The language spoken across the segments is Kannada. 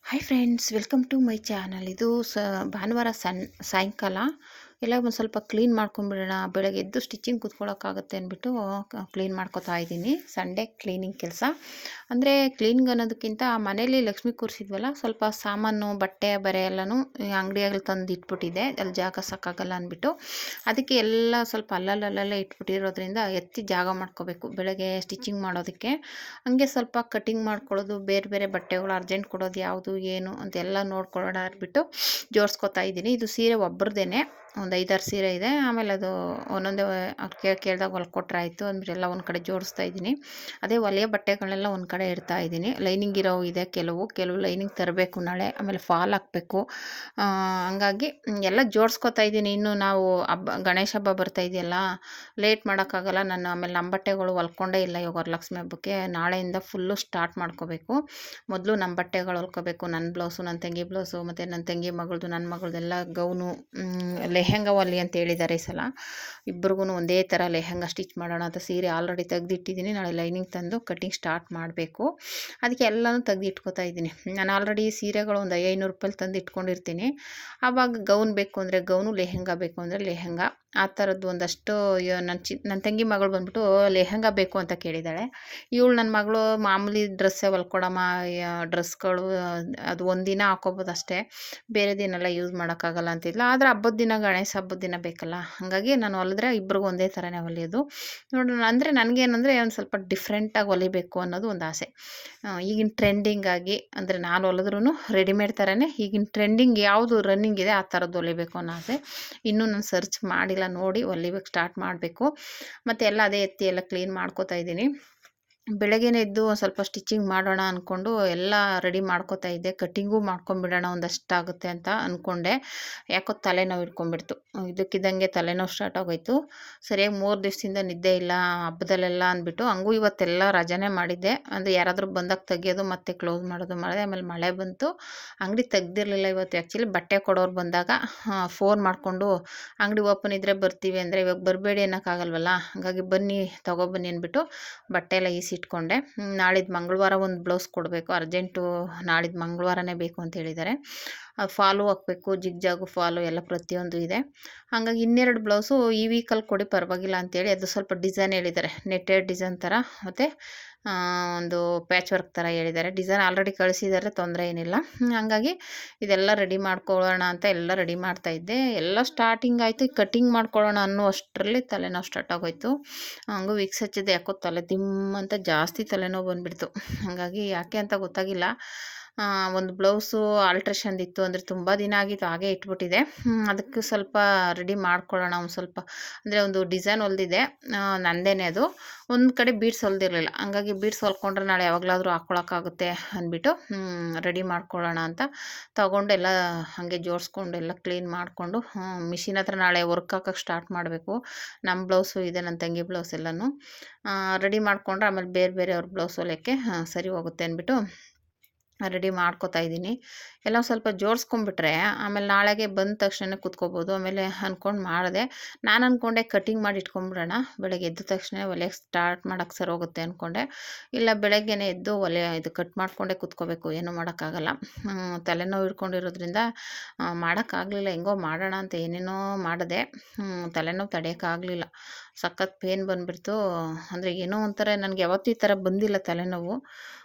Hi friends, welcome to my channel. ಇದು ಭಾನುವಾರ ಸಾಯಂಕಾಲ ಎಲ್ಲ ಒಂದು ಸ್ವಲ್ಪ ಕ್ಲೀನ್ ಮಾಡ್ಕೊಂಬಿಡೋಣ. ಬೆಳಗ್ಗೆ ಎದ್ದು ಸ್ಟಿಚಿಂಗ್ ಕೂತ್ಕೊಳ್ಳೋಕ್ಕಾಗುತ್ತೆ ಅಂದ್ಬಿಟ್ಟು ಕ್ಲೀನ್ ಮಾಡ್ಕೊತಾ ಇದ್ದೀನಿ. ಸಂಡೇ ಕ್ಲೀನಿಂಗ್ ಕೆಲಸ ಅಂದರೆ ಕ್ಲೀನಿಂಗ್ ಅನ್ನೋದಕ್ಕಿಂತ ಮನೇಲಿ ಲಕ್ಷ್ಮಿ ಕೂರಿಸಿದ್ವಲ್ಲ, ಸ್ವಲ್ಪ ಸಾಮಾನು ಬಟ್ಟೆ ಬರೆ ಎಲ್ಲನೂ ಅಂಗಡಿಯಲ್ಲಿ ತಂದು ಇಟ್ಬಿಟ್ಟಿದೆ. ಅಲ್ಲಿ ಜಾಗ ಸಾಕಾಗಲ್ಲ ಅಂದ್ಬಿಟ್ಟು ಅದಕ್ಕೆ ಎಲ್ಲ ಸ್ವಲ್ಪ ಅಲ್ಲಲ್ಲೇ ಇಟ್ಬಿಟ್ಟಿರೋದ್ರಿಂದ ಎತ್ತಿ ಜಾಗ ಮಾಡ್ಕೋಬೇಕು ಬೆಳಗ್ಗೆ ಸ್ಟಿಚಿಂಗ್ ಮಾಡೋದಕ್ಕೆ. ಹಂಗೆ ಸ್ವಲ್ಪ ಕಟಿಂಗ್ ಮಾಡ್ಕೊಳ್ಳೋದು, ಬೇರೆ ಬೇರೆ ಬಟ್ಟೆಗಳು ಅರ್ಜೆಂಟ್ ಕೊಡೋದು ಯಾವುದು ಏನು ಅಂತೆಲ್ಲ ನೋಡ್ಕೊಳ್ಳೋಣ ಅಂದ್ಬಿಟ್ಟು ಜೋಡಿಸ್ಕೊತಾ ಇದ್ದೀನಿ. ಇದು ಸೀರೆ ಒಬ್ಬರದೇನೆ, ಒಂದು 5-6 ಸೀರೆ ಇದೆ. ಆಮೇಲೆ ಅದು ಒಂದೊಂದೇ ಕೇಳಿದಾಗ ಹೊಲ್ಕೊಟ್ರೆ ಆಯಿತು ಅಂದ್ಬಿಟ್ಟು ಎಲ್ಲ ಒಂದು ಕಡೆ ಜೋಡಿಸ್ತಾ ಇದ್ದೀನಿ. ಅದೇ ಒಲೆಯ ಬಟ್ಟೆಗಳೆಲ್ಲ ಒಂದು ಕಡೆ ಇಡ್ತಾ ಇದ್ದೀನಿ. ಲೈನಿಂಗ್ ಇರೋ ಇದೆ, ಕೆಲವು ಲೈನಿಂಗ್ ತರಬೇಕು ನಾಳೆ. ಆಮೇಲೆ ಫಾಲ್ ಹಾಕಬೇಕು. ಹಂಗಾಗಿ ಎಲ್ಲ ಜೋಡಿಸ್ಕೊತಾ ಇದ್ದೀನಿ. ಇನ್ನು ನಾವು ಗಣೇಶ ಹಬ್ಬ ಬರ್ತಾ ಇದೆಯಲ್ಲ, ಲೇಟ್ ಮಾಡೋಕ್ಕಾಗಲ್ಲ. ನಾನು ಆಮೇಲೆ ನಮ್ಮ ಬಟ್ಟೆಗಳು ಹೊಲ್ಕೊಂಡೇ ಇಲ್ಲ ಇವಾಗ ವರಲಕ್ಷ್ಮಿ ಹಬ್ಬಕ್ಕೆ. ನಾಳೆಯಿಂದ ಫುಲ್ಲು ಸ್ಟಾರ್ಟ್ ಮಾಡ್ಕೋಬೇಕು. ಮೊದಲು ನಮ್ಮ ಬಟ್ಟೆಗಳು ಹೊಲ್ಕೋಬೇಕು. ನನ್ನ ಬ್ಲೌಸು, ನನ್ನ ತಂಗಿ ಬ್ಲೌಸು, ಮತ್ತು ನನ್ನ ತಂಗಿ ಮಗಳದು, ನನ್ನ ಮಗಳದೆಲ್ಲ ಗೌನು, ಲೆಹೆಂಗಾ ಹೊಲಿ ಅಂತ ಹೇಳಿದ್ದಾರೆ ಈ ಸಲ. ಇಬ್ಬರಿಗೂ ಒಂದೇ ಥರ ಲೆಹೆಂಗಾ ಸ್ಟಿಚ್ ಮಾಡೋಣ ಅಂತ ಸೀರೆ ಆಲ್ರೆಡಿ ತೆಗೆದಿಟ್ಟಿದ್ದೀನಿ. ನಾಳೆ ಲೈನಿಂಗ್ ತಂದು ಕಟ್ಟಿಂಗ್ ಸ್ಟಾರ್ಟ್ ಮಾಡಬೇಕು. ಅದಕ್ಕೆ ಎಲ್ಲನೂ ತೆಗೆದಿಟ್ಕೋತಾ ಇದ್ದೀನಿ. ನಾನು ಆಲ್ರೆಡಿ ಸೀರೆಗಳು ಒಂದು 500 ರೂಪಾಯಿ ತಂದು ಇಟ್ಕೊಂಡಿರ್ತೀನಿ. ಆವಾಗ ಗೌನ್ ಬೇಕು ಅಂದರೆ ಗೌನು, ಲೆಹೆಂಗಾ ಬೇಕು ಅಂದರೆ ಲೆಹೆಂಗಾ, ಆ ಥರದ್ದು ಒಂದಷ್ಟು. ನನ್ನ ತಂಗಿ ಮಗಳು ಬಂದ್ಬಿಟ್ಟು ಲೆಹೆಂಗಾ ಬೇಕು ಅಂತ ಕೇಳಿದ್ದಾಳೆ. ಇವಳು ನನ್ನ ಮಗಳು ಮಾಮೂಲಿ ಡ್ರೆಸ್ಸೇ ಹೊಲ್ಕೊಡಮ್ಮ, ಡ್ರೆಸ್ಗಳು ಅದು ಒಂದಿನ ಹಾಕೋಬೋದು ಅಷ್ಟೇ, ಬೇರೆ ದಿನ ಎಲ್ಲ ಯೂಸ್ ಮಾಡೋಕ್ಕಾಗಲ್ಲ ಅಂತಿದ್ಲು. ಆದರೆ ಹಬ್ಬದ ದಿನ, ಗಣೇಶ ಹಬ್ಬದ ದಿನ ಬೇಕಲ್ಲ, ಹಾಗಾಗಿ ನಾನು ಹೊಲಿದ್ರೆ ಇಬ್ರಿಗೂ ಒಂದೇ ಥರನೇ ಹೊಲಿಯೋದು. ನೋಡೋಣ ಅಂದರೆ ನನಗೇನಂದರೆ ಒಂದು ಸ್ವಲ್ಪ ಡಿಫ್ರೆಂಟಾಗಿ ಹೊಲಿಬೇಕು ಅನ್ನೋದು ಒಂದು ಆಸೆ. ಈಗಿನ ಟ್ರೆಂಡಿಂಗಾಗಿ ಅಂದರೆ ನಾನು ಹೊಲಿದ್ರೂ ರೆಡಿಮೇಡ್ ಥರನೇ ಈಗಿನ ಟ್ರೆಂಡಿಂಗ್ ಯಾವುದು ರನ್ನಿಂಗ್ ಇದೆ ಆ ಥರದ್ದು ಹೊಲಿಬೇಕು ಅನ್ನೋ ಆಸೆ. ಇನ್ನೂ ನಾನು ಸರ್ಚ್ ಮಾಡಿಲ್ಲ, ನೋಡಿ ಹೊಲಿಬೇಕು, ಸ್ಟಾರ್ಟ್ ಮಾಡಬೇಕು. ಮತ್ತು ಎಲ್ಲ ಅದೇ ಎತ್ತಿ ಎಲ್ಲ ಕ್ಲೀನ್ ಮಾಡ್ಕೋತಾ ಇದ್ದೀನಿ. ಬೆಳಗ್ಗೆನೇ ಎದ್ದು ಒಂದು ಸ್ವಲ್ಪ ಸ್ಟಿಚಿಂಗ್ ಮಾಡೋಣ ಅಂದ್ಕೊಂಡು ಎಲ್ಲ ರೆಡಿ ಮಾಡ್ಕೋತಾ ಇದ್ದೆ. ಕಟ್ಟಿಂಗೂ ಮಾಡ್ಕೊಂಬಿಡೋಣ ಒಂದಷ್ಟಾಗುತ್ತೆ ಅಂತ ಅಂದ್ಕೊಂಡೆ. ಯಾಕೋ ತಲೆನೋವು ಇಟ್ಕೊಂಡ್ಬಿಡ್ತು. ಇದಕ್ಕಿದ್ದಂಗೆ ತಲೆನೋವು ಸ್ಟಾರ್ಟ್ ಆಗೋಯ್ತು. ಸರಿಯಾಗಿ 3 ದಿವಸದಿಂದ ನಿದ್ದೆ ಇಲ್ಲ ಹಬ್ಬದಲ್ಲೆಲ್ಲ ಅಂದ್ಬಿಟ್ಟು. ಹಂಗೂ ಇವತ್ತೆಲ್ಲ ರಜಾನೇ ಮಾಡಿದ್ದೆ. ಅಂದರೆ ಯಾರಾದರೂ ಬಂದಾಗ ತೆಗಿಯೋದು ಮತ್ತು ಕ್ಲೋಸ್ ಮಾಡೋದು ಮಾಡಿದೆ. ಆಮೇಲೆ ಮಳೆ ಬಂತು, ಅಂಗಡಿ ತೆಗ್ದಿರಲಿಲ್ಲ ಇವತ್ತು. ಆ್ಯಕ್ಚುಲಿ ಬಟ್ಟೆ ಕೊಡೋರು ಬಂದಾಗ ಫೋನ್ ಮಾಡಿಕೊಂಡು ಅಂಗಡಿ ಓಪನ್ ಇದ್ದರೆ ಬರ್ತೀವಿ ಅಂದರೆ, ಇವಾಗ ಬರಬೇಡಿ ಅನ್ನೋಕ್ಕಾಗಲ್ವಲ್ಲ, ಹಾಗಾಗಿ ಬನ್ನಿ ತೊಗೊಬನ್ನಿ ಅಂದ್ಬಿಟ್ಟು ಬಟ್ಟೆ ಎಲ್ಲ ಇಟ್ಕೊಂಡೆ. ನಾಳಿದ್ದು ಮಂಗಳವಾರ ಒಂದು ಬ್ಲೌಸ್ ಕೊಡಬೇಕು, ಅರ್ಜೆಂಟು. ನಾಳಿದ್ದು ಮಂಗಳವಾರನೇ ಬೇಕು ಅಂತ ಹೇಳಿದ್ದಾರೆ. ಅದು ಫಾಲು ಹಾಕಬೇಕು, ಜಿಗ್ಜಾಗು ಫಾಲು ಎಲ್ಲ ಪ್ರತಿಯೊಂದು ಇದೆ. ಹಾಗಾಗಿ 2 ಬ್ಲೌಸು ಈ ವೀಕಲ್ಲಿ ಕೊಡಿ ಪರವಾಗಿಲ್ಲ ಅಂತೇಳಿ, ಅದು ಸ್ವಲ್ಪ ಡಿಸೈನ್ ಹೇಳಿದ್ದಾರೆ, ನೆಟ್ಟೆಡ್ ಡಿಸೈನ್ ಥರ, ಮತ್ತು ಒಂದು ಪ್ಯಾಚ್ ವರ್ಕ್ ಥರ ಹೇಳಿದ್ದಾರೆ. ಡಿಸೈನ್ ಆಲ್ರೆಡಿ ಕಳಿಸಿದ್ದಾರೆ, ತೊಂದರೆ ಏನಿಲ್ಲ. ಹಾಗಾಗಿ ಇದೆಲ್ಲ ರೆಡಿ ಮಾಡ್ಕೊಳ್ಳೋಣ ಅಂತ ಎಲ್ಲ ರೆಡಿ ಮಾಡ್ತಾಯಿದ್ದೆ. ಎಲ್ಲ ಸ್ಟಾರ್ಟಿಂಗ್ ಆಯಿತು. ಕಟ್ಟಿಂಗ್ ಮಾಡ್ಕೊಳ್ಳೋಣ ಅನ್ನೋ ಅಷ್ಟರಲ್ಲಿ ತಲೆನೋವು ಸ್ಟಾರ್ಟ್ ಆಗೋಯ್ತು. ಹಂಗೂ ವಿಕ್ಸ್ ಹಚ್ಚಿದೆ, ಯಾಕೋ ತಲೆ ದಿಮ್ ಅಂತ ಜಾಸ್ತಿ ತಲೆನೋವು ಬಂದುಬಿಡ್ತು. ಹಾಗಾಗಿ ಯಾಕೆ ಅಂತ ಗೊತ್ತಾಗಿಲ್ಲ. ಒಂದು ಬ್ಲೌಸು ಆಲ್ಟ್ರೇಷನ್ದಿತ್ತು, ಅಂದರೆ ತುಂಬ ದಿನ ಆಗಿತ್ತು, ಹಾಗೆ ಇಟ್ಬಿಟ್ಟಿದೆ. ಅದಕ್ಕೆ ಸ್ವಲ್ಪ ರೆಡಿ ಮಾಡ್ಕೊಳ್ಳೋಣ ಒಂದು ಸ್ವಲ್ಪ. ಅಂದರೆ ಒಂದು ಡಿಸೈನ್ ಹೊಲ್ದಿದೆ, ನಂದೇನೆ ಅದು. ಒಂದು ಕಡೆ ಬೀಡ್ಸ್ ಹೊಲ್ದಿರಲಿಲ್ಲ, ಹಂಗಾಗಿ ಬೀಡ್ಸ್ ಹೊಲ್ಕೊಂಡ್ರೆ ನಾಳೆ ಯಾವಾಗಲಾದರೂ ಹಾಕ್ಕೊಳಕ್ಕಾಗುತ್ತೆ ಅಂದ್ಬಿಟ್ಟು ರೆಡಿ ಮಾಡ್ಕೊಳ್ಳೋಣ ಅಂತ ತಗೊಂಡು ಎಲ್ಲ ಹಾಗೆ ಜೋಡಿಸ್ಕೊಂಡು ಎಲ್ಲ ಕ್ಲೀನ್ ಮಾಡಿಕೊಂಡು ಮಿಷಿನ್ ಹತ್ರ ನಾಳೆ ವರ್ಕ್ ಹಾಕೋಕ್ಕೆ ಸ್ಟಾರ್ಟ್ ಮಾಡಬೇಕು. ನಮ್ಮ ಬ್ಲೌಸು ಇದೆ, ನನ್ನ ತಂಗಿ ಬ್ಲೌಸ್ ಎಲ್ಲನೂ ರೆಡಿ ಮಾಡಿಕೊಂಡ್ರೆ ಆಮೇಲೆ ಬೇರೆ ಅವ್ರ ಬ್ಲೌಸ್ ಹೊಲಿಯೋಕ್ಕೆ ಸರಿ ಹೋಗುತ್ತೆ ಅಂದ್ಬಿಟ್ಟು ರೆಡಿ ಮಾಡ್ಕೋತಾ ಇದ್ದೀನಿ. ಎಲ್ಲ ಸ್ವಲ್ಪ ಜೋಡಿಸ್ಕೊಂಬಿಟ್ರೆ ಆಮೇಲೆ ನಾಳೆಗೆ ಬಂದ ತಕ್ಷಣ ಕೂತ್ಕೋಬೋದು. ಆಮೇಲೆ ಅಂದ್ಕೊಂಡು ಮಾಡಿದೆ. ನಾನು ಅಂದ್ಕೊಂಡೆ ಕಟ್ಟಿಂಗ್ ಮಾಡಿ ಇಟ್ಕೊಂಬಿಡೋಣ, ಬೆಳಗ್ಗೆ ಎದ್ದ ತಕ್ಷಣ ಹೊಲಿಯೋಕ್ಕೆ ಸ್ಟಾರ್ಟ್ ಮಾಡೋಕ್ಕೆ ಸರಿ ಹೋಗುತ್ತೆ ಅಂದ್ಕೊಂಡೆ. ಇಲ್ಲ, ಬೆಳಗ್ಗೆನೇ ಎದ್ದು ಇದು ಕಟ್ ಮಾಡಿಕೊಂಡೇ ಕೂತ್ಕೋಬೇಕು, ಏನೂ ಮಾಡೋಕ್ಕಾಗಲ್ಲ. ತಲೆನೋವು ಇಟ್ಕೊಂಡಿರೋದ್ರಿಂದ ಮಾಡೋಕ್ಕಾಗಲಿಲ್ಲ. ಹೆಂಗೋ ಮಾಡೋಣ ಅಂತ ಏನೇನೋ ಮಾಡಿದೆ, ತಲೆನೋವು ತಡೆಯೋಕ್ಕಾಗಲಿಲ್ಲ. ಸಖತ್ ಪೇನ್ ಬಂದುಬಿಡ್ತು. ಅಂದರೆ ಏನೋ ಒಂಥರ, ನನಗೆ ಯಾವತ್ತೂ ಈ ಥರ ಬಂದಿಲ್ಲ ತಲೆನೋವು.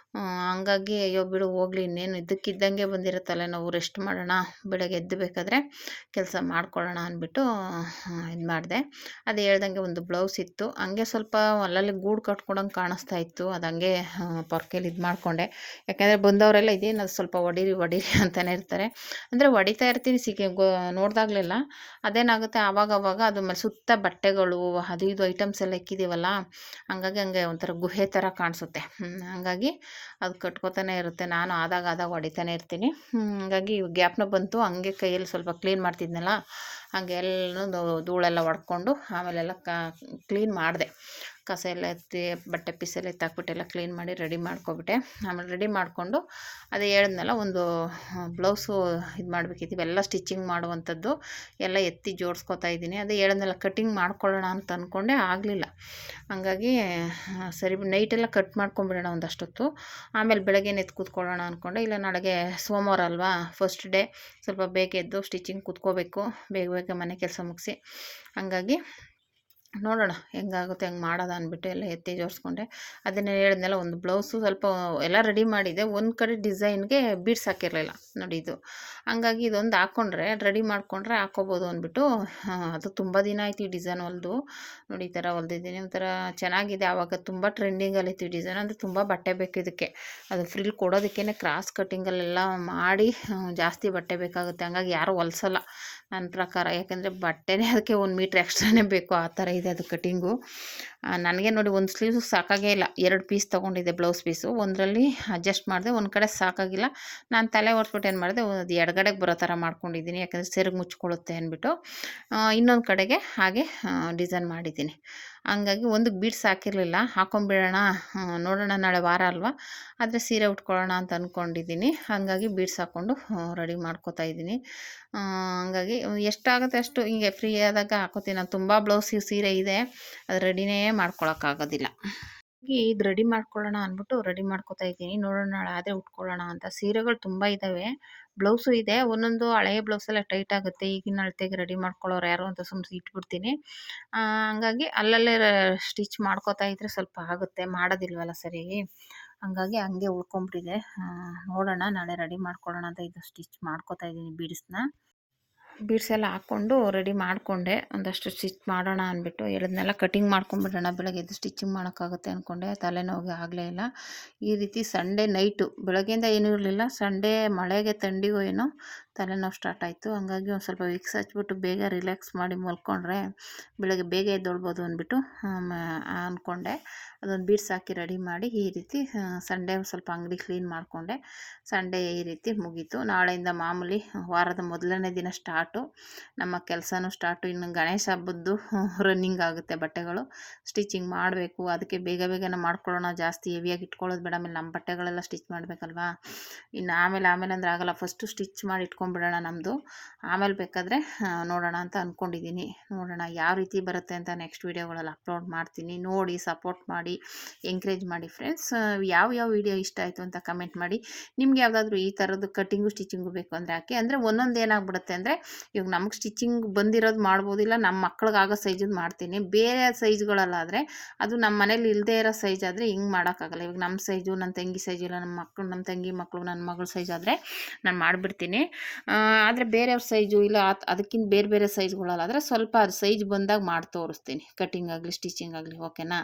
ಹಂಗಾಗಿ ಅಯ್ಯೋ ಬಿಡು ಹೋಗಲಿ, ಇನ್ನೇನು ಇದ್ದಕ್ಕಿದ್ದಂಗೆ ಬಂದಿರೋ ತಲೆನೋವು, ರೆಸ್ಟ್ ಮಾಡೋಣ, ಬೆಳಗ್ಗೆ ಎದ್ದು ಬೇಕಾದರೆ ಕೆಲಸ ಮಾಡ್ಕೊಳ್ಳೋಣ ಅಂದ್ಬಿಟ್ಟು ಇದು ಮಾಡಿದೆ. ಅದು ಹೇಳ್ದಂಗೆ ಒಂದು ಬ್ಲೌಸ್ ಇತ್ತು, ಹಂಗೆ ಸ್ವಲ್ಪ ಅಲ್ಲಲ್ಲಿ ಗೂಡು ಕಟ್ಕೊಡಂಗೆ ಕಾಣಿಸ್ತಾ ಇತ್ತು. ಅದು ಹಂಗೆ ಪೊರ್ಕೆಲಿ ಇದು ಮಾಡಿಕೊಂಡೆ. ಯಾಕೆಂದರೆ ಬಂದವರೆಲ್ಲ ಇದೇನು ಅದು ಸ್ವಲ್ಪ ಹೊಡೀರಿ ಅಂತಲೇ ಇರ್ತಾರೆ. ಅಂದರೆ ಹೊಡಿತಾ ಇರ್ತೀನಿ ನೋಡಿದಾಗಲೆಲ್ಲ. ಅದೇನಾಗುತ್ತೆ ಆವಾಗವಾಗ ಅದು ಮೇಲೆ ಸುತ್ತ ಬಟ್ಟೆಗಳು ಅದು ಇದು ಐಟಮ್ಸ್ ಎಲ್ಲ ಇಕ್ಕಿದ್ದೀವಲ್ಲ, ಹಂಗೆ ಒಂಥರ ಗುಹೆ ಥರ ಕಾಣಿಸುತ್ತೆ. ಹಂಗಾಗಿ ಅದು ಕಟ್ಕೋತಾನೆ ಇರುತ್ತೆ. ನಾನು ಆದಾಗ ಹೊಡಿತಾನೆ ಇರ್ತೀನಿ. ಹಾಗಾಗಿ ಗ್ಯಾಪ್ನ ಬಂತು, ಹಂಗೆ ಕೈಯಲ್ಲಿ ಸ್ವಲ್ಪ ಕ್ಲೀನ್ ಮಾಡ್ತಿದ್ನಲ್ಲ, ಹಾಗೆ ಎಲ್ಲನೂ ಧೂಳೆಲ್ಲ ಹೊಡ್ಕೊಂಡು ಆಮೇಲೆಲ್ಲ ಕ್ಲೀನ್ ಮಾಡಿದೆ. ಕಸ ಎಲ್ಲ ಎತ್ತಿ ಬಟ್ಟೆ ಪೀಸೆಲ್ಲ ಎತ್ತಾಕ್ಬಿಟ್ಟೆಲ್ಲ ಕ್ಲೀನ್ ಮಾಡಿ ರೆಡಿ ಮಾಡ್ಕೊಬಿಟ್ಟೆ. ಆಮೇಲೆ ರೆಡಿ ಮಾಡಿಕೊಂಡು ಅದೇ ಹೇಳಿದ್ನಲ್ಲ ಒಂದು ಬ್ಲೌಸು ಇದು ಮಾಡಬೇಕಿತ್ತು, ಇವೆಲ್ಲ ಸ್ಟಿಚಿಂಗ್ ಮಾಡುವಂಥದ್ದು ಎಲ್ಲ ಎತ್ತಿ ಜೋಡಿಸ್ಕೊತಾ ಇದ್ದೀನಿ. ಅದೇ ಹೇಳಿದ್ನಲ್ಲ ಕಟ್ಟಿಂಗ್ ಮಾಡ್ಕೊಳ್ಳೋಣ ಅಂತ ಅಂದ್ಕೊಂಡೆ, ಆಗಲಿಲ್ಲ. ಹಂಗಾಗಿ ಸರಿ ನೈಟೆಲ್ಲ ಕಟ್ ಮಾಡ್ಕೊಂಬಿಡೋಣ ಒಂದಷ್ಟೊತ್ತು, ಆಮೇಲೆ ಬೆಳಗ್ಗೆ ಎದ್ದು ಕೂತ್ಕೊಳ್ಳೋಣ ಅಂದ್ಕೊಂಡೆ. ಇಲ್ಲ ನಾಳೆಗೆ ಸೋಮವಾರ ಅಲ್ವಾ, ಫಸ್ಟ್ ಡೇ, ಸ್ವಲ್ಪ ಬೇಗ ಎದ್ದು ಸ್ಟಿಚಿಂಗ್ ಕೂತ್ಕೋಬೇಕು, ಬೇಗ ಬೇಗ ಮನೆ ಕೆಲಸ ಮುಗಿಸಿ. ಹಂಗಾಗಿ ನೋಡೋಣ ಹೆಂಗಾಗುತ್ತೆ ಹಂಗೆ ಮಾಡೋದು ಅಂದ್ಬಿಟ್ಟು ಎಲ್ಲ ಎತ್ತಿ ಜೋಡಿಸ್ಕೊಂಡೆ. ಅದನ್ನೇ ಹೇಳಿದ್ನೆಲ್ಲ ಒಂದು ಬ್ಲೌಸು ಸ್ವಲ್ಪ ಎಲ್ಲ ರೆಡಿ ಮಾಡಿದ್ದೆ, ಒಂದು ಕಡೆ ಡಿಸೈನ್ಗೆ ಬೀಡ್ಸ್ ಹಾಕಿರಲಿಲ್ಲ ನೋಡಿ ಇದು. ಹಂಗಾಗಿ ಇದೊಂದು ಹಾಕ್ಕೊಂಡ್ರೆ ರೆಡಿ ಮಾಡಿಕೊಂಡ್ರೆ ಹಾಕ್ಕೋಬೋದು ಅಂದ್ಬಿಟ್ಟು, ಅದು ತುಂಬ ದಿನ ಆಯ್ತು ಈ ಡಿಸೈನ್ ಹೊಲಿದು. ನೋಡಿ ಈ ಥರ ಹೊಲ್ದಿದ್ದೀನಿ, ಒಂಥರ ಚೆನ್ನಾಗಿದೆ. ಆವಾಗ ತುಂಬ ಟ್ರೆಂಡಿಂಗಲ್ಲಿತ್ತು ಈ ಡಿಸೈನ್, ಅಂದರೆ ತುಂಬ ಬಟ್ಟೆ ಬೇಕು ಇದಕ್ಕೆ. ಅದು ಫ್ರಿಲ್ ಕೊಡೋದಕ್ಕೇ ಕ್ರಾಸ್ ಕಟ್ಟಿಂಗಲ್ಲೆಲ್ಲ ಮಾಡಿ ಜಾಸ್ತಿ ಬಟ್ಟೆ ಬೇಕಾಗುತ್ತೆ. ಹಂಗಾಗಿ ಯಾರೂ ಹೊಲ್ಸಲ್ಲ ನನ್ನ ಪ್ರಕಾರ, ಯಾಕೆಂದರೆ ಬಟ್ಟೆನೇ ಅದಕ್ಕೆ 1 ಮೀಟ್ರ್ ಎಕ್ಸ್ಟ್ರಾನೇ ಬೇಕು, ಆ ಥರ ಇದೆ ಅದು ಕಟ್ಟಿಂಗು. ನನಗೆ ನೋಡಿ ಒಂದು ಸ್ಲೀವ್ಸ್ ಸಾಕಾಗೇ ಇಲ್ಲ, 2 ಪೀಸ್ ತೊಗೊಂಡಿದ್ದೆ ಬ್ಲೌಸ್ ಪೀಸು, ಒಂದರಲ್ಲಿ ಅಡ್ಜಸ್ಟ್ ಮಾಡಿದೆ, ಒಂದು ಕಡೆ ಸಾಕಾಗಿಲ್ಲ. ನಾನು ತಲೆ ಒರೆಸ್ಬಿಟ್ಟು ಏನು ಮಾಡಿದೆ, ಅದು ಎಡಗಡೆಗೆ ಬರೋ ಥರ ಮಾಡ್ಕೊಂಡಿದ್ದೀನಿ, ಯಾಕೆಂದರೆ ಸೆರಗು ಮುಚ್ಕೊಳ್ಳುತ್ತೆ ಅಂದ್ಬಿಟ್ಟು. ಇನ್ನೊಂದು ಕಡೆಗೆ ಹಾಗೆ ಡಿಸೈನ್ ಮಾಡಿದ್ದೀನಿ. ಹಂಗಾಗಿ ಒಂದಕ್ಕೆ ಬೀಡ್ಸ್ ಹಾಕಿರಲಿಲ್ಲ, ಹಾಕೊಂಬಿಡೋಣ, ನೋಡೋಣ ನಾಳೆ ವಾರ ಅಲ್ವಾ, ಆದರೆ ಸೀರೆ ಉಟ್ಕೊಳ್ಳೋಣ ಅಂತ ಅಂದ್ಕೊಂಡಿದ್ದೀನಿ. ಹಾಗಾಗಿ ಬೀಡ್ಸ್ ಹಾಕ್ಕೊಂಡು ರೆಡಿ ಮಾಡ್ಕೋತಾ ಇದ್ದೀನಿ. ಹಂಗಾಗಿ ಎಷ್ಟಾಗುತ್ತೆ ಅಷ್ಟು ಹಿಂಗೆ ಫ್ರೀ ಆದಾಗ ಹಾಕೋತೀನಿ. ನಾನು ತುಂಬ ಬ್ಲೌಸ್ ಸೀರೆ ಇದೆ, ಅದು ರೆಡಿನೇ ಮಾಡ್ಕೊಳಕ್ಕಾಗೋದಿಲ್ಲ. ಇದು ರೆಡಿ ಮಾಡ್ಕೊಳ್ಳೋಣ ಅಂದ್ಬಿಟ್ಟು ರೆಡಿ ಮಾಡ್ಕೋತಾ ಇದ್ದೀನಿ. ನೋಡೋಣ ನಾಳೆ ಆದರೆ ಉಟ್ಕೊಳ್ಳೋಣ ಅಂತ. ಸೀರೆಗಳು ತುಂಬ ಇದ್ದಾವೆ, ಬ್ಲೌಸು ಇದೆ, ಒಂದೊಂದು ಹಳೆಯ ಬ್ಲೌಸೆಲ್ಲ ಟೈಟ್ ಆಗುತ್ತೆ, ಈಗಿನ ಅಳತೆಗೆ ರೆಡಿ ಮಾಡ್ಕೊಳ್ಳೋರು ಯಾರು ಅಂತ ಸುಮ್ಮನೆ ಇಟ್ಬಿಡ್ತೀನಿ. ಹಂಗಾಗಿ ಅಲ್ಲಲ್ಲೇ ಸ್ಟಿಚ್ ಮಾಡ್ಕೋತಾ ಇದ್ದರೆ ಸ್ವಲ್ಪ ಆಗುತ್ತೆ, ಮಾಡೋದಿಲ್ವಲ್ಲ ಸರಿಯಾಗಿ. ಹಂಗಾಗಿ ಹಂಗೆ ಉಳ್ಕೊಂಬಿಟ್ಟಿದೆ. ನೋಡೋಣ ನಾಳೆ ರೆಡಿ ಮಾಡ್ಕೊಳ್ಳೋಣ ಅಂತ ಇದು ಸ್ಟಿಚ್ ಮಾಡ್ಕೋತಾ ಇದ್ದೀನಿ ಬೀಡ್ಸ್ನ. ಬೀಡ್ಸ್ ಎಲ್ಲ ಹಾಕ್ಕೊಂಡು ರೆಡಿ ಮಾಡಿಕೊಂಡೆ, ಒಂದಷ್ಟು ಸ್ಟಿಚ್ ಮಾಡೋಣ ಅಂದ್ಬಿಟ್ಟು. ಹೇಳಿದ್ನೆಲ್ಲ ಕಟಿಂಗ್ ಮಾಡ್ಕೊಂಬಿಡೋಣ, ಬೆಳಗ್ಗೆ ಎದ್ದು ಸ್ಟಿಚಿಂಗ್ ಮಾಡೋಕ್ಕಾಗುತ್ತೆ ಅಂದ್ಕೊಂಡೆ, ತಲೆನೋವಿಗೆ ಆಗಲೇ ಇಲ್ಲ. ಈ ರೀತಿ ಸಂಡೇ ನೈಟು, ಬೆಳಗ್ಗೆಯಿಂದ ಏನೂ ಇರಲಿಲ್ಲ, ಸಂಡೇ ಮಳೆಗೆ ಥಂಡಿಗೂ ಏನೋ ತಲೆನೋವು ಸ್ಟಾರ್ಟ್ ಆಯಿತು. ಹಂಗಾಗಿ ಒಂದು ಸ್ವಲ್ಪ ವಿಕ್ಸ್ ಹಚ್ಬಿಟ್ಟು ಬೇಗ ರಿಲ್ಯಾಕ್ಸ್ ಮಾಡಿ ಮಲ್ಕೊಂಡ್ರೆ ಬೆಳಗ್ಗೆ ಬೇಗ ಎದ್ದೊಳ್ಬೋದು ಅಂದ್ಬಿಟ್ಟು ಅಂದ್ಕೊಂಡೆ. ಅದೊಂದು ಬೀಡ್ಸ್ ಹಾಕಿ ರೆಡಿ ಮಾಡಿ ಈ ರೀತಿ ಸಂಡೇ ಸ್ವಲ್ಪ ಅಂಗಡಿ ಕ್ಲೀನ್ ಮಾಡಿಕೊಂಡೆ. ಸಂಡೇ ಈ ರೀತಿ ಮುಗೀತು. ನಾಳೆಯಿಂದ ಮಾಮೂಲಿ ವಾರದ ಮೊದಲನೇ ದಿನ ಸ್ಟಾರ್ಟು, ನಮ್ಮ ಕೆಲಸನೂ ಸ್ಟಾರ್ಟು. ಇನ್ನು ಗಣೇಶ ಹಬ್ಬದ್ದು ರನ್ನಿಂಗ್ ಆಗುತ್ತೆ, ಬಟ್ಟೆಗಳು ಸ್ಟಿಚಿಂಗ್ ಮಾಡಬೇಕು. ಅದಕ್ಕೆ ಬೇಗ ಬೇಗನೆ ಮಾಡ್ಕೊಳ್ಳೋಣ, ಜಾಸ್ತಿ ಹೆವಿಯಾಗಿ ಇಟ್ಕೊಳ್ಳೋದು ಬೇಡ, ಆಮೇಲೆ ನಮ್ಮ ಬಟ್ಟೆಗಳೆಲ್ಲ ಸ್ಟಿಚ್ ಮಾಡಬೇಕಲ್ವಾ. ಇನ್ನು ಆಮೇಲೆ ಅಂದರೆ ಆಗಲ್ಲ, ಫಸ್ಟು ಸ್ಟಿಚ್ ಮಾಡಿ ಇಟ್ಕೊಂಡ್ಬಿಡೋಣ ನಮ್ಮದು, ಆಮೇಲೆ ಬೇಕಾದರೆ ನೋಡೋಣ ಅಂತ ಅಂದ್ಕೊಂಡಿದ್ದೀನಿ. ನೋಡೋಣ ಯಾವ ರೀತಿ ಬರುತ್ತೆ ಅಂತ ನೆಕ್ಸ್ಟ್ ವೀಡಿಯೋಗಳಲ್ಲಿ ಅಪ್ಲೋಡ್ ಮಾಡ್ತೀನಿ. ನೋಡಿ ಸಪೋರ್ಟ್ ಮಾಡಿ, ಎಂಕರೇಜ್ ಮಾಡಿ ಫ್ರೆಂಡ್ಸ್. ಯಾವ ವೀಡಿಯೋ ಇಷ್ಟ ಆಯಿತು ಅಂತ ಕಮೆಂಟ್ ಮಾಡಿ. ನಿಮ್ಗೆ ಯಾವುದಾದ್ರೂ ಈ ಥರದ್ದು ಕಟ್ಟಿಂಗು ಸ್ಟಿಚಿಂಗು ಬೇಕು ಅಂದರೆ ಹಾಕಿ. ಅಂದರೆ ಒಂದೊಂದು ಏನಾಗ್ಬಿಡುತ್ತೆ ಅಂದರೆ, ಇವಾಗ ನಮಗೆ ಸ್ಟಿಚಿಂಗ್ ಬಂದಿರೋದು ಮಾಡ್ಬೋದಿಲ್ಲ, ನಮ್ಮ ಮಕ್ಳಿಗಾಗೋ ಸೈಜದ್ದು ಮಾಡ್ತೀನಿ. ಬೇರೆ ಸೈಜ್ಗಳಲ್ಲಾದರೆ ಅದು ನಮ್ಮ ಮನೇಲಿ ಇಲ್ಲದೇ ಇರೋ ಸೈಜ್ ಆದರೆ ಹಿಂಗೆ ಮಾಡೋಕ್ಕಾಗಲ್ಲ. ಇವಾಗ ನಮ್ಮ ಸೈಜು, ನನ್ನ ತಂಗಿ ಸೈಜು, ಇಲ್ಲ ನಮ್ಮ ತಂಗಿ ಮಕ್ಕಳು, ನನ್ನ ಮಗಳ ಸೈಜ್ ಆದರೆ ನಾನು ಮಾಡಿಬಿಡ್ತೀನಿ. ಆದರೆ ಬೇರೆಯವ್ರ ಸೈಜು ಇಲ್ಲ ಅದಕ್ಕಿಂತ ಬೇರೆ ಸೈಜ್ಗಳಲ್ಲಾದರೆ ಸ್ವಲ್ಪ ಅದು ಸೈಜ್ ಬಂದಾಗ ಮಾಡಿ ತೋರಿಸ್ತೀನಿ, ಕಟ್ಟಿಂಗ್ ಆಗಲಿ ಸ್ಟಿಚಿಂಗ್ ಆಗಲಿ, ಓಕೆನಾ.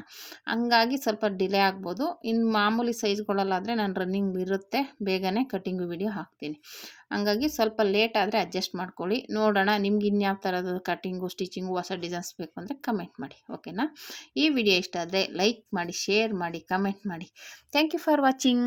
ಹಂಗಾಗಿ ಸ್ವಲ್ಪ ಡಿಲೇ ಆಗ್ಬೋದು. ಇನ್ನು ಮಾಮೂಲಿ ಸೈಜ್ಗಳಲ್ಲಾದರೆ ನಾನು ರನ್ನಿಂಗ್ ಇರುತ್ತೆ, ಬೇಗನೆ ಕಟ್ಟಿಂಗು ವಿಡಿಯೋ ಹಾಕ್ತೀನಿ. ಹಂಗಾಗಿ ಸ್ವಲ್ಪ ಲೇಟ್ ಆದರೆ ಅಡ್ಜಸ್ಟ್ ಮಾಡ್ಕೊಳ್ಳಿ. ನೋಡೋಣ ನಿಮ್ಗೆ ಇನ್ಯಾವ ಥರದ ಕಟ್ಟಿಂಗು ಸ್ಟಿಚಿಂಗು ಹೊಸ ಡಿಸೈನ್ಸ್ ಬೇಕು ಅಂದರೆ ಕಮೆಂಟ್ ಮಾಡಿ, ಓಕೆನಾ. ಈ ವಿಡಿಯೋ ಇಷ್ಟ ಆದರೆ ಲೈಕ್ ಮಾಡಿ, ಶೇರ್ ಮಾಡಿ, ಕಮೆಂಟ್ ಮಾಡಿ. Thank you for watching.